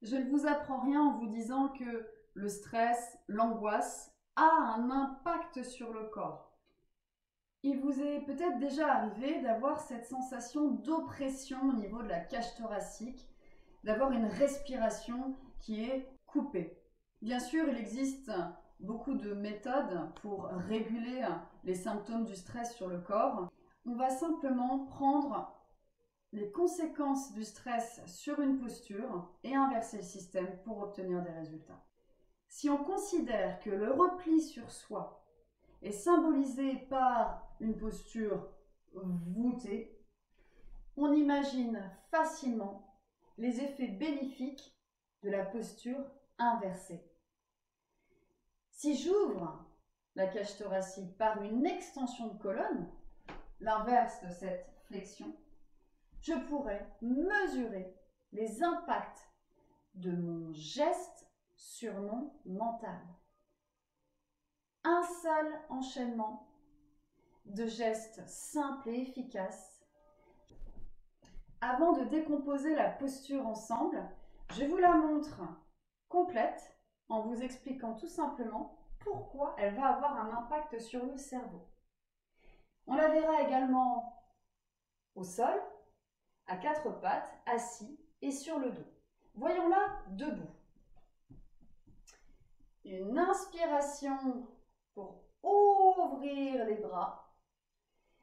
Je ne vous apprends rien en vous disant que le stress, l'angoisse a un impact sur le corps. Il vous est peut-être déjà arrivé d'avoir cette sensation d'oppression au niveau de la cage thoracique, d'avoir une respiration qui est coupée. Bien sûr, il existe beaucoup de méthodes pour réguler les symptômes du stress sur le corps. On va simplement prendre les conséquences du stress sur une posture et inverser le système pour obtenir des résultats. Si on considère que le repli sur soi est symbolisé par une posture voûtée, on imagine facilement les effets bénéfiques de la posture inversée. Si j'ouvre la cage thoracique par une extension de colonne, l'inverse de cette flexion, je pourrais mesurer les impacts de mon geste sur mon mental. Un seul enchaînement de gestes simples et efficaces. Avant de décomposer la posture ensemble, je vous la montre complète en vous expliquant tout simplement pourquoi elle va avoir un impact sur le cerveau. On la verra également au sol, à quatre pattes, assis et sur le dos. Voyons-la debout. Une inspiration pour ouvrir les bras.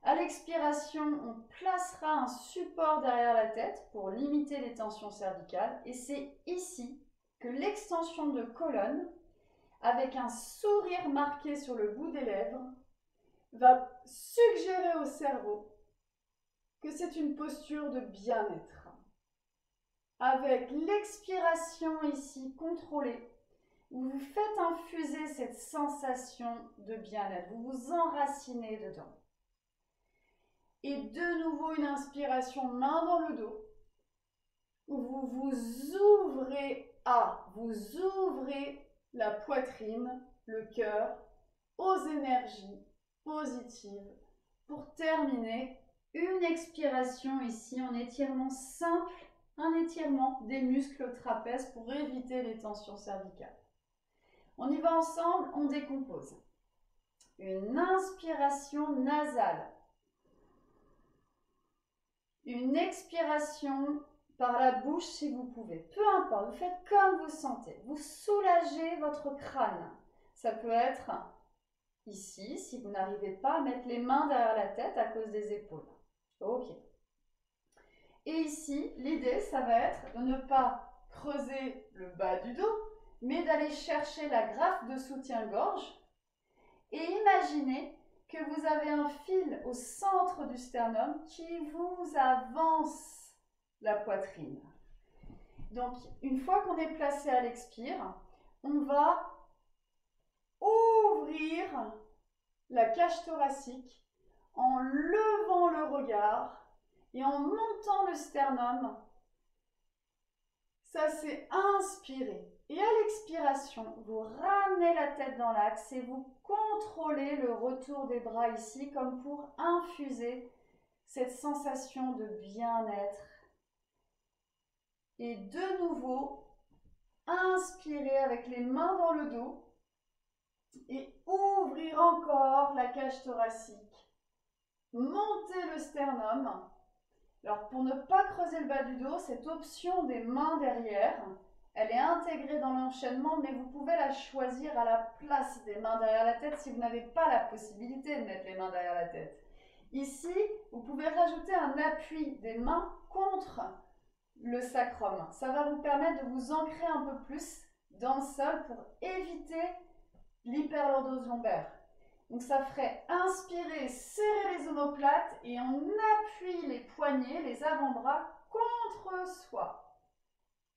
À l'expiration, on placera un support derrière la tête pour limiter les tensions cervicales. Et c'est ici que l'extension de colonne, avec un sourire marqué sur le bout des lèvres, va suggérer au cerveau que c'est une posture de bien-être. Avec l'expiration ici contrôlée, vous faites infuser cette sensation de bien-être, vous vous enracinez dedans. Et de nouveau une inspiration, main dans le dos, où vous ouvrez la poitrine, le cœur, aux énergies positives. Pour terminer, une expiration ici en étirement simple, un étirement des muscles trapèzes pour éviter les tensions cervicales. On y va ensemble, on décompose. Une inspiration nasale. Une expiration par la bouche si vous pouvez. Peu importe, vous faites comme vous sentez. Vous soulagez votre crâne. Ça peut être ici, si vous n'arrivez pas à mettre les mains derrière la tête à cause des épaules. Ok. Et ici, l'idée, ça va être de ne pas creuser le bas du dos, mais d'aller chercher la graffe de soutien-gorge. Et imaginez que vous avez un fil au centre du sternum qui vous avance la poitrine. Donc, une fois qu'on est placé à l'expire, on va ouvrir la cage thoracique en levant le regard et en montant le sternum. Ça, c'est inspirer. Et à l'expiration, vous ramenez la tête dans l'axe et vous contrôlez le retour des bras ici comme pour infuser cette sensation de bien-être. Et de nouveau, inspirez avec les mains dans le dos et ouvrir encore la cage thoracique. Montez le sternum. Alors pour ne pas creuser le bas du dos, cette option des mains derrière, elle est intégrée dans l'enchaînement, mais vous pouvez la choisir à la place des mains derrière la tête si vous n'avez pas la possibilité de mettre les mains derrière la tête. Ici, vous pouvez rajouter un appui des mains contre le sacrum. Ça va vous permettre de vous ancrer un peu plus dans le sol pour éviter l'hyperlordose lombaire. Donc ça ferait inspirer, serrer les omoplates et on appuie les poignets, les avant-bras contre soi.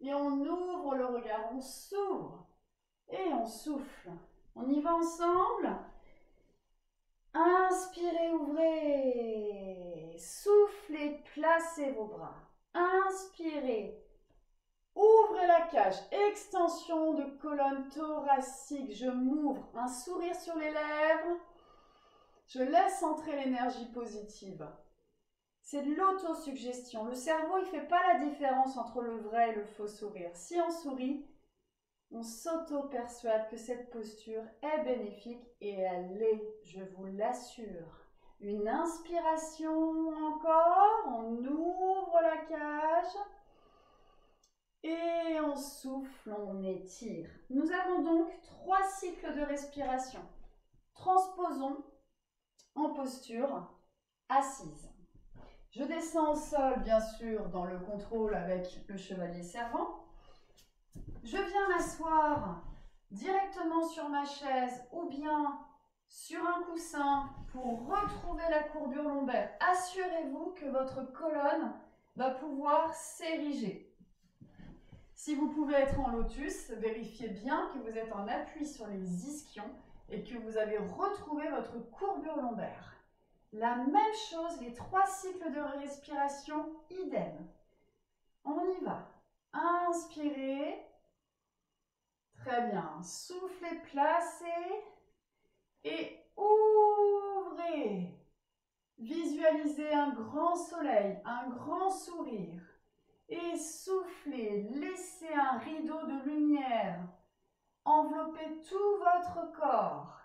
Et on ouvre le regard, on s'ouvre et on souffle. On y va ensemble. Inspirez, ouvrez. Soufflez, placez vos bras. Inspirez. Ouvrez la cage. Extension de colonne thoracique. Je m'ouvre. Un sourire sur les lèvres. Je laisse entrer l'énergie positive. C'est de l'autosuggestion. Le cerveau, il ne fait pas la différence entre le vrai et le faux sourire. Si on sourit, on s'auto-persuade que cette posture est bénéfique et elle l'est, je vous l'assure. Une inspiration encore, on ouvre la cage et on souffle, on étire. Nous avons donc 3 cycles de respiration. Transposons en posture assise. Je descends au sol, bien sûr, dans le contrôle avec le chevalier servant. Je viens m'asseoir directement sur ma chaise ou bien sur un coussin pour retrouver la courbure lombaire. Assurez-vous que votre colonne va pouvoir s'ériger. Si vous pouvez être en lotus, vérifiez bien que vous êtes en appui sur les ischions et que vous avez retrouvé votre courbure lombaire. La même chose, les 3 cycles de respiration, idem. On y va. Inspirez. Très bien. Soufflez, placez et ouvrez. Visualisez un grand soleil, un grand sourire. Et soufflez, laissez un rideau de lumière envelopper tout votre corps.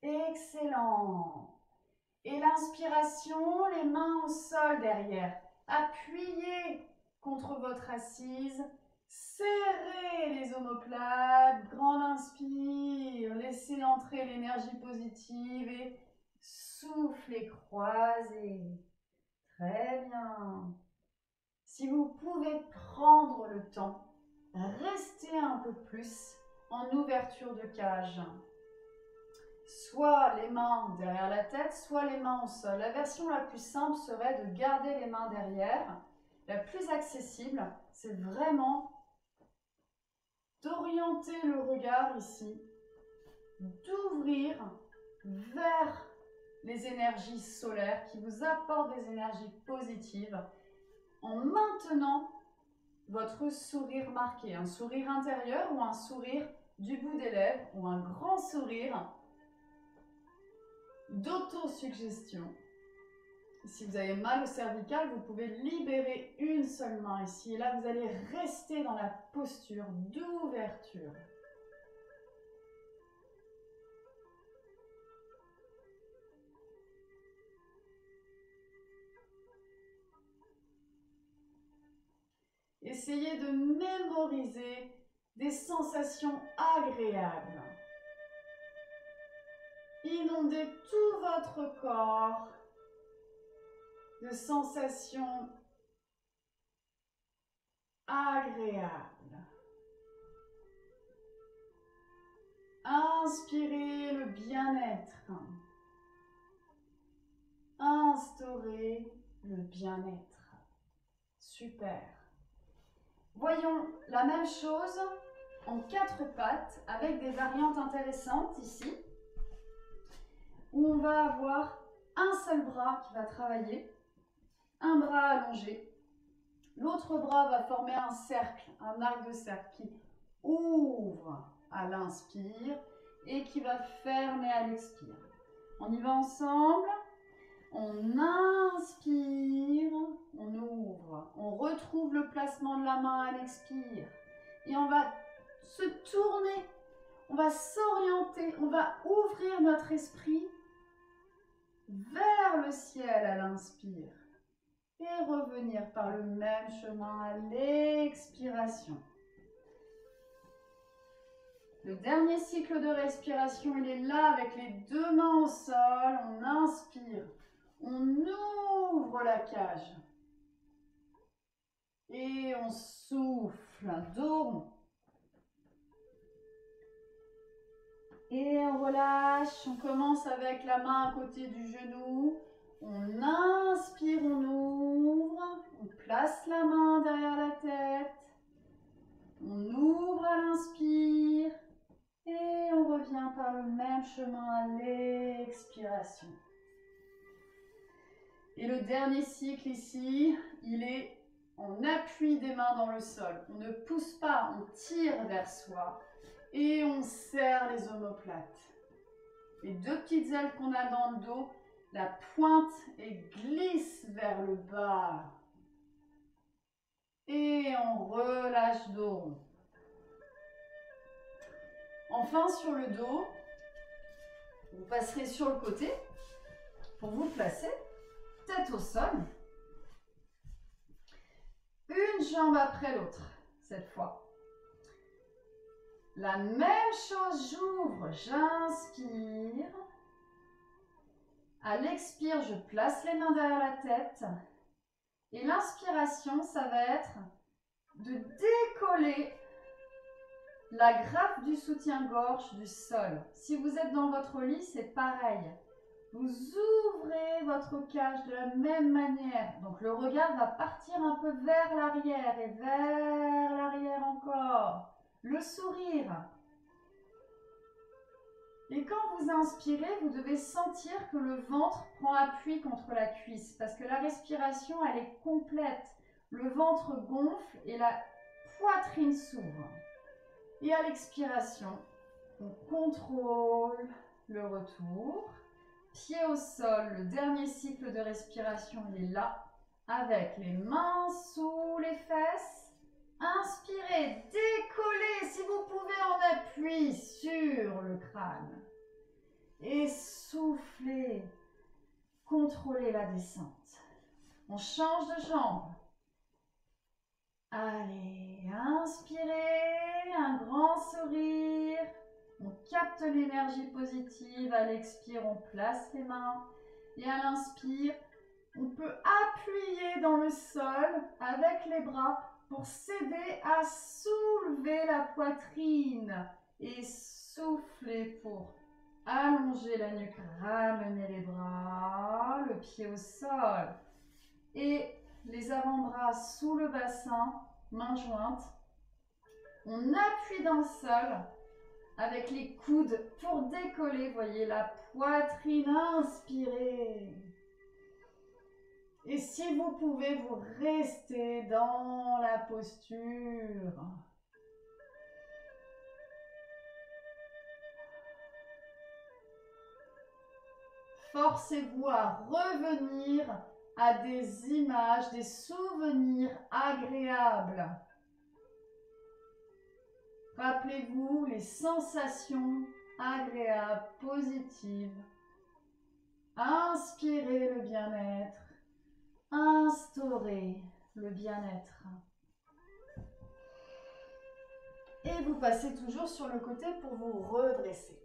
Excellent. Et l'inspiration, les mains au sol derrière. Appuyez contre votre assise. Serrez les omoplates. Grande inspire. Laissez entrer l'énergie positive et soufflez, croisez. Très bien. Si vous pouvez prendre le temps, restez un peu plus en ouverture de cage. Soit les mains derrière la tête, soit les mains au sol. La version la plus simple serait de garder les mains derrière. La plus accessible, c'est vraiment d'orienter le regard ici, d'ouvrir vers les énergies solaires qui vous apportent des énergies positives en maintenant votre sourire marqué, un sourire intérieur ou un sourire du bout des lèvres ou un grand sourire d'autosuggestion. Si vous avez mal au cervical, vous pouvez libérer une seule main ici. Et là, vous allez rester dans la posture d'ouverture. Essayez de mémoriser des sensations agréables. Inondez tout votre corps de sensations agréables. Inspirez le bien-être. Instaurez le bien-être. Super. Voyons la même chose en 4 pattes avec des variantes intéressantes ici, où on va avoir un seul bras qui va travailler, un bras allongé, l'autre bras va former un cercle, un arc de cercle qui ouvre à l'inspire et qui va fermer à l'expire. On y va ensemble. On inspire, on ouvre, on retrouve le placement de la main à l'expire et on va se tourner, on va s'orienter, on va ouvrir notre esprit vers le ciel à l'inspire et revenir par le même chemin à l'expiration. Le dernier cycle de respiration, il est là avec les 2 mains au sol, on inspire. On ouvre la cage et on souffle, dos rond. Et on relâche, on commence avec la main à côté du genou. On inspire, on ouvre, on place la main derrière la tête. On ouvre à l'inspire et on revient par le même chemin à l'expiration. Et le dernier cycle ici, il est on appuie des mains dans le sol. On ne pousse pas, on tire vers soi et on serre les omoplates. Les 2 petites ailes qu'on a dans le dos la pointe et glisse vers le bas. Et on relâche dos rond. Enfin, sur le dos, vous passerez sur le côté pour vous placer, tête au sol. Une jambe après l'autre, cette fois. La même chose, j'ouvre, j'inspire. À l'expire, je place les mains derrière la tête. Et l'inspiration, ça va être de décoller la grappe du soutien-gorge du sol. Si vous êtes dans votre lit, c'est pareil. Vous ouvrez votre cage de la même manière. Donc le regard va partir un peu vers l'arrière et vers l'arrière encore. Le sourire. Et quand vous inspirez, vous devez sentir que le ventre prend appui contre la cuisse parce que la respiration, elle est complète. Le ventre gonfle et la poitrine s'ouvre. Et à l'expiration, on contrôle le retour. Pied au sol, le dernier cycle de respiration, il est là, avec les mains sous les fesses. Inspirez, décollez si vous pouvez en appui sur le crâne. Et soufflez, contrôlez la descente. On change de jambe. Allez, inspirez, un grand sourire. On capte l'énergie positive. À l'expire, on place les mains. Et à l'inspire, on peut appuyer dans le sol avec les bras pour s'aider à soulever la poitrine. Et souffler pour allonger la nuque, ramener les bras, le pied au sol. Et les avant-bras sous le bassin, mains jointes. On appuie dans le sol avec les coudes pour décoller. Voyez la poitrine, inspirez. Et si vous pouvez, vous restez dans la posture. Forcez-vous à revenir à des images, des souvenirs agréables. Rappelez-vous les sensations agréables, positives. Inspirez le bien-être. Instaurez le bien-être. Et vous passez toujours sur le côté pour vous redresser.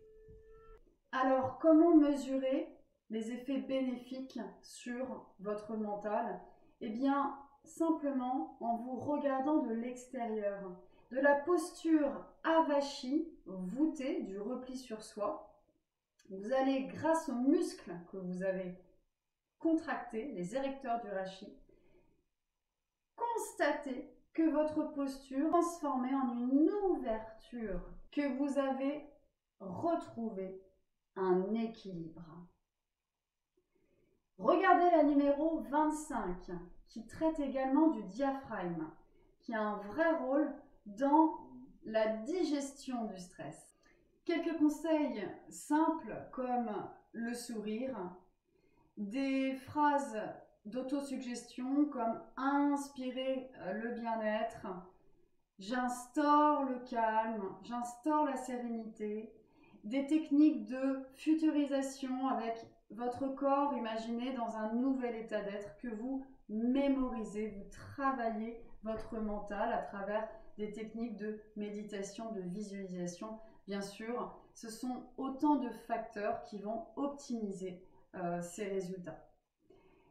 Alors, comment mesurer les effets bénéfiques sur votre mental? Eh bien, simplement en vous regardant de l'extérieur. De la posture avachie, voûtée, du repli sur soi, vous allez, grâce aux muscles que vous avez contractés, les érecteurs du rachis, constater que votre posture est transformée en une ouverture, que vous avez retrouvé un équilibre. Regardez la numéro 25 qui traite également du diaphragme, qui a un vrai rôle dans la digestion du stress. Quelques conseils simples comme le sourire, des phrases d'autosuggestion comme inspirer le bien-être, j'instaure le calme, j'instaure la sérénité, des techniques de futurisation avec votre corps imaginé dans un nouvel état d'être que vous mémorisez, vous travaillez votre mental à travers des techniques de méditation, de visualisation. Bien sûr, ce sont autant de facteurs qui vont optimiser ces résultats.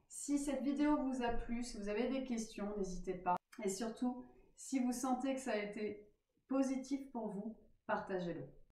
Si cette vidéo vous a plu, si vous avez des questions, n'hésitez pas. Et surtout, si vous sentez que ça a été positif pour vous, partagez-le.